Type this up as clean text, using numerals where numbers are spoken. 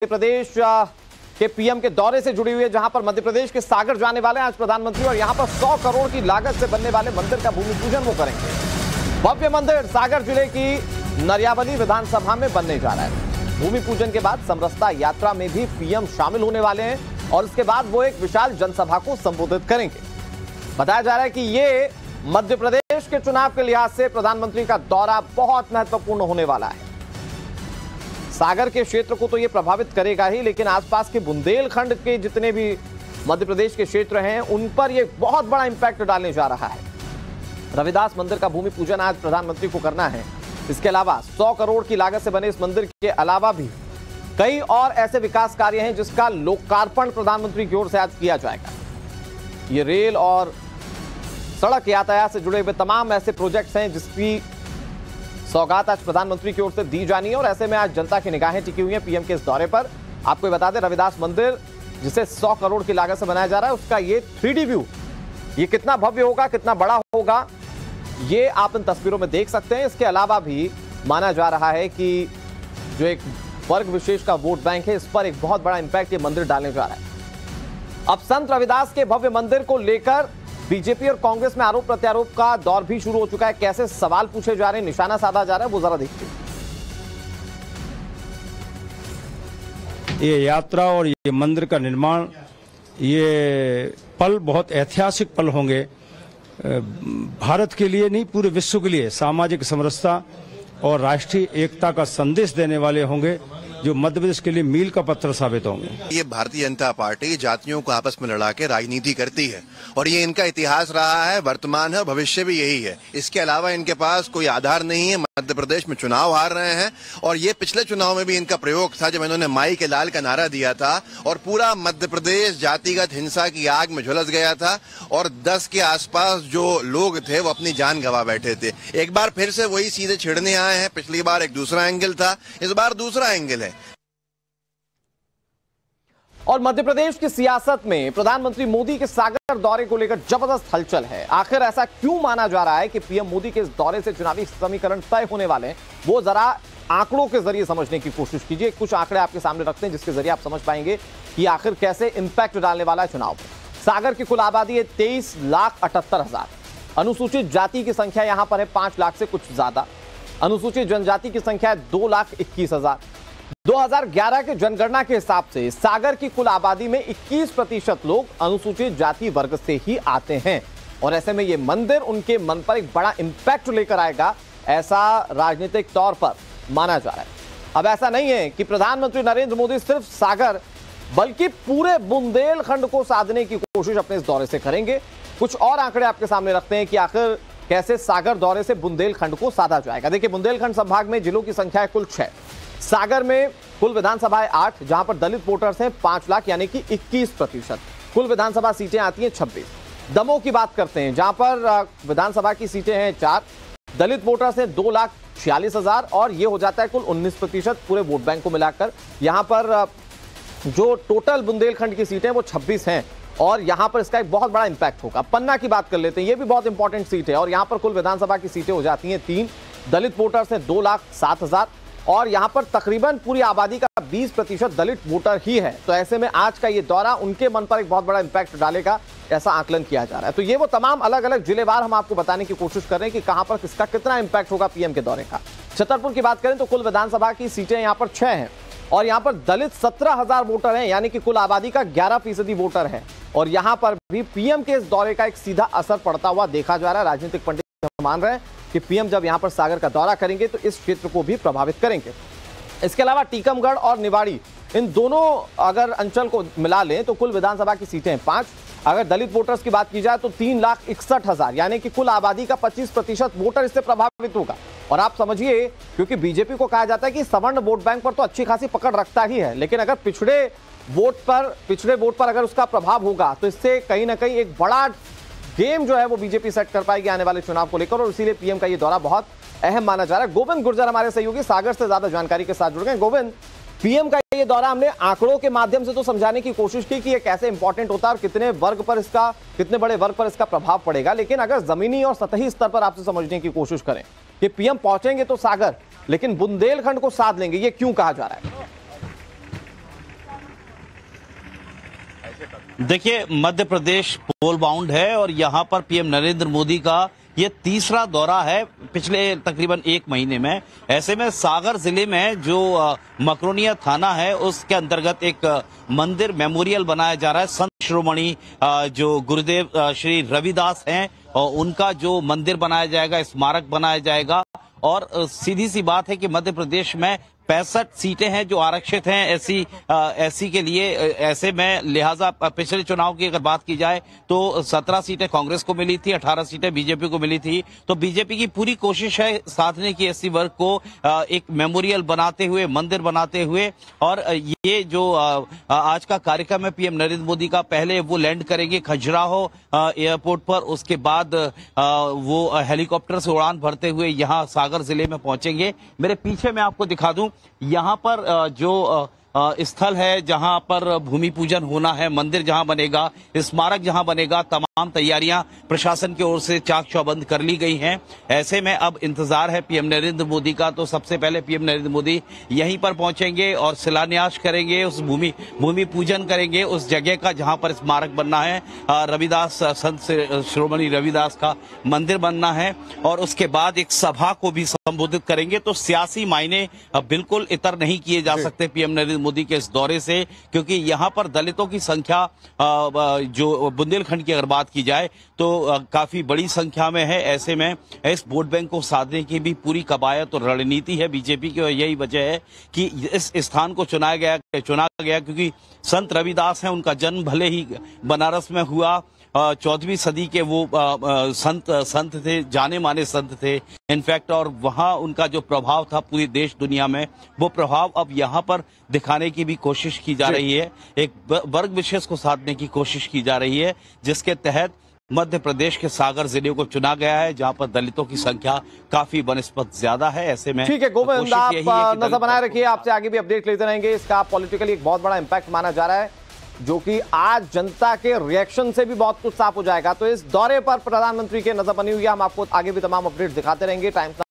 प्रदेश के पीएम के दौरे से जुड़ी हुई है, जहां पर मध्य प्रदेश के सागर जाने वाले हैं आज प्रधानमंत्री और यहां पर 100 करोड़ की लागत से बनने वाले मंदिर का भूमि पूजन वो करेंगे। भव्य मंदिर सागर जिले की नरियावली विधानसभा में बनने जा रहा है। भूमि पूजन के बाद समरसता यात्रा में भी पीएम शामिल होने वाले हैं और इसके बाद वो एक विशाल जनसभा को संबोधित करेंगे। बताया जा रहा है कि ये मध्य प्रदेश के चुनाव के लिहाज से प्रधानमंत्री का दौरा बहुत महत्वपूर्ण होने वाला है। सागर के क्षेत्र को तो ये प्रभावित करेगा ही, लेकिन आसपास के बुंदेलखंड के जितने भी मध्य प्रदेश के क्षेत्र हैं उन पर ये बहुत बड़ा इंपैक्ट डालने जा रहा है। रविदास मंदिर का भूमि पूजन आज प्रधानमंत्री को करना है। इसके अलावा 100 करोड़ की लागत से बने इस मंदिर के अलावा भी कई और ऐसे विकास कार्य हैं जिसका लोकार्पण प्रधानमंत्री की ओर से आज किया जाएगा। ये रेल और सड़क यातायात से जुड़े हुए तमाम ऐसे प्रोजेक्ट्स हैं जिसकी सौगात आज प्रधानमंत्री की ओर से दी जानी है और ऐसे में आज जनता की निगाहें टिकी हुई हैं पीएम के इस दौरे पर। आपको बता दें, रविदास मंदिर जिसे 100 करोड़ की लागत से बनाया जा रहा है उसका ये 3D व्यू, ये कितना भव्य होगा, कितना बड़ा होगा, ये आप इन तस्वीरों में देख सकते हैं। इसके अलावा भी माना जा रहा है कि जो एक वर्ग विशेष का वोट बैंक है, इस पर एक बहुत बड़ा इंपैक्ट ये मंदिर डालने जा रहा है। अब संत रविदास के भव्य मंदिर को लेकर बीजेपी और कांग्रेस में आरोप प्रत्यारोप का दौर भी शुरू हो चुका है। कैसे सवाल पूछे जा रहे हैं, निशाना साधा जा रहा है, वो जरा देखिए। ये यात्रा और ये मंदिर का निर्माण, ये पल बहुत ऐतिहासिक पल होंगे भारत के लिए नहीं, पूरे विश्व के लिए। सामाजिक समरसता और राष्ट्रीय एकता का संदेश देने वाले होंगे जो मध्य प्रदेश के लिए मील का पत्थर साबित होंगे। ये भारतीय जनता पार्टी जातियों को आपस में लड़ा के राजनीति करती है और ये इनका इतिहास रहा है, वर्तमान है और भविष्य भी यही है। इसके अलावा इनके पास कोई आधार नहीं है। मध्य प्रदेश में चुनाव हार रहे हैं और ये पिछले चुनाव में भी इनका प्रयोग था जब इन्होंने माई के लाल का नारा दिया था और पूरा मध्य प्रदेश जातिगत हिंसा की आग में झुलस गया था और 10 के आसपास जो लोग थे वो अपनी जान गंवा बैठे थे। एक बार फिर से वही सीधे छिड़ने आए हैं। पिछली बार एक दूसरा एंगल था, इस बार दूसरा एंगल है। और मध्य प्रदेश की सियासत में प्रधानमंत्री मोदी के सागर दौरे को लेकर जबरदस्त हलचल है। आखिर ऐसा क्यों माना जा रहा है कि पीएम मोदी के इस दौरे से चुनावी समीकरण तय होने वाले हैं, वो जरा आंकड़ों के जरिए समझने की कोशिश कीजिए। कुछ आंकड़े आपके सामने रखते हैं जिसके जरिए आप समझ पाएंगे कि आखिर कैसे इंपैक्ट डालने वाला है चुनाव पर। सागर की कुल आबादी है 23,78,000। अनुसूचित जाति की संख्या यहां पर है 5 लाख से कुछ ज्यादा। अनुसूचित जनजाति की संख्या है 2,21,000। 2011 के जनगणना के हिसाब से सागर की कुल आबादी में 21% लोग अनुसूचित जाति वर्ग से ही आते हैं और ऐसे में यह मंदिर उनके मन पर एक बड़ा इंपैक्ट लेकर आएगा, ऐसा राजनीतिक तौर पर माना जा रहा है। अब ऐसा नहीं है कि प्रधानमंत्री नरेंद्र मोदी सिर्फ सागर बल्कि पूरे बुंदेलखंड को साधने की कोशिश अपने इस दौरे से करेंगे। कुछ और आंकड़े आपके सामने रखते हैं कि आखिर कैसे सागर दौरे से बुंदेलखंड को साधा जाएगा। देखिए, बुंदेलखंड संभाग में जिलों की संख्या है कुल 6। सागर में कुल विधानसभाएं 8, जहां पर दलित वोटर्स हैं 5 लाख यानी कि 21%। कुल विधानसभा सीटें आती हैं 26। दमोह की बात करते हैं जहां पर विधानसभा की सीटें हैं 4, दलित वोटर्स हैं 2,46,000 और ये हो जाता है कुल 19% पूरे वोट बैंक को मिलाकर। यहां पर जो टोटल बुंदेलखंड की सीटें वो 26 हैं और यहां पर इसका एक बहुत बड़ा इंपैक्ट होगा। पन्ना की बात कर लेते हैं, ये भी बहुत इंपॉर्टेंट सीट है और यहां पर कुल विधानसभा की सीटें हो जाती हैं 3, दलित वोटर्स हैं 2,07,000 और यहां पर तकरीबन पूरी आबादी का 20% दलित वोटर ही है। तो ऐसे में आज का ये दौरा उनके मन पर एक बहुत बड़ा इंपैक्ट डालेगा, ऐसा आकलन किया जा रहा है। तो ये वो तमाम अलग अलग जिलेवार हम आपको बताने की कोशिश कर रहे हैं कि कहां पर किसका कितना इंपैक्ट होगा पीएम के दौरे का। छतरपुर की बात करें तो कुल विधानसभा की सीटें यहां पर 6 हैं और यहां पर दलित 17,000 वोटर हैं यानी कि कुल आबादी का 11% वोटर है और यहां पर भी पीएम के इस दौरे का एक सीधा असर पड़ता हुआ देखा जा रहा है। राजनीतिक पंडित मान रहे हैं कि पीएम जब यहां पर सागर का दौरा करेंगे तो इस क्षेत्र को भी प्रभावित करेंगे। इसके अलावा टीकमगढ़ और निवाड़ी, इन दोनों अगर अंचल को मिला लें तो कुल विधानसभा की सीटें हैं 5। अगर दलित वोटर्स की बात की जाए तो 3,61,000 यानी कि कुल आबादी का 25% वोटर इससे प्रभावित होगा। और आप समझिए, क्योंकि बीजेपी को कहा जाता है कि सवर्ण वोट बैंक पर तो अच्छी खासी पकड़ रखता ही है, लेकिन अगर पिछड़े वोट पर अगर उसका प्रभाव होगा तो इससे कहीं ना कहीं एक बड़ा गेम जो है वो बीजेपी सेट कर पाएगी आने वाले चुनाव को लेकर और इसीलिए पीएम का ये दौरा बहुत अहम माना जा रहा है। गोविंद गुर्जर हमारे सहयोगी सागर से ज्यादा जानकारी के साथ जुड़ गए। गोविंद, पीएम का ये दौरा हमने आंकड़ों के माध्यम से तो समझाने की कोशिश की कि ये कैसे इंपॉर्टेंट होता है और कितने बड़े वर्ग पर इसका प्रभाव पड़ेगा, लेकिन अगर जमीनी और सतही स्तर पर आपसे समझने की कोशिश करें कि पीएम पहुंचेंगे तो सागर, लेकिन बुंदेलखंड को साध लेंगे, ये क्यों कहा जा रहा है? देखिए, मध्य प्रदेश पोल बाउंड है और यहाँ पर पीएम नरेंद्र मोदी का ये तीसरा दौरा है पिछले तकरीबन 1 महीने में। ऐसे में सागर जिले में जो मकरोनिया थाना है उसके अंतर्गत एक मंदिर मेमोरियल बनाया जा रहा है। संत शिरोमणि जो गुरुदेव श्री रविदास हैं और उनका जो मंदिर बनाया जाएगा, स्मारक बनाया जाएगा। और सीधी सी बात है कि मध्य प्रदेश में 65 सीटें हैं जो आरक्षित हैं एससी के लिए। ऐसे में लिहाजा पिछले चुनाव की अगर बात की जाए तो 17 सीटें कांग्रेस को मिली थी, 18 सीटें बीजेपी को मिली थी। तो बीजेपी की पूरी कोशिश है साधने की एससी वर्ग को एक मेमोरियल बनाते हुए, मंदिर बनाते हुए। और ये जो आज का कार्यक्रम है पीएम नरेंद्र मोदी का, पहले वो लैंड करेंगे खजुराहो एयरपोर्ट पर, उसके बाद वो हेलीकॉप्टर से उड़ान भरते हुए यहाँ सागर जिले में पहुंचेंगे। मेरे पीछे मैं आपको दिखा दूं, यहाँ पर जो स्थल है जहां पर भूमि पूजन होना है, मंदिर जहां बनेगा, स्मारक जहां बनेगा, तमाम तैयारियां प्रशासन की ओर से चाक चौबंद कर ली गई हैं। ऐसे में अब इंतजार है पीएम नरेंद्र मोदी का। तो सबसे पहले पीएम नरेंद्र मोदी यहीं पर पहुंचेंगे और शिलान्यास करेंगे, उस भूमि पूजन करेंगे उस जगह का जहां पर स्मारक बनना है, रविदास संत शिरोमणि रविदास का मंदिर बनना है। और उसके बाद एक सभा को भी संबोधित करेंगे। तो सियासी मायने बिल्कुल इतर नहीं किए जा सकते पीएम नरेंद्र मोदी के इस दौरे से, क्योंकि यहां पर दलितों की संख्या जो बुंदेलखंड की अगर बात की जाए तो काफी बड़ी संख्या में है। ऐसे में इस वोट बैंक को साधने की भी पूरी कवायद और रणनीति है बीजेपी की। और यही वजह है कि इस स्थान को चुना गया क्योंकि संत रविदास हैं, उनका जन्म भले ही बनारस में हुआ, 14वीं सदी के वो संत थे, जाने माने संत थे इनफैक्ट। और वहाँ उनका जो प्रभाव था पूरी देश दुनिया में, वो प्रभाव अब यहाँ पर दिखाने की भी कोशिश की जा रही है। एक वर्ग विशेष को साधने की कोशिश की जा रही है, जिसके तहत मध्य प्रदेश के सागर जिले को चुना गया है, जहां पर दलितों की संख्या काफी बनस्पत ज्यादा है। ऐसे में ठीक है गोविंद, आप नजर बनाए रखिए, आपसे आगे भी अपडेट लेते रहेंगे। इसका पॉलिटिकली एक बहुत बड़ा इंपैक्ट माना जा रहा है, जो कि आज जनता के रिएक्शन से भी बहुत कुछ साफ हो जाएगा। तो इस दौरे पर प्रधानमंत्री के नजर बनी हुई है, हम आपको आगे भी तमाम अपडेट दिखाते रहेंगे। टाइम्स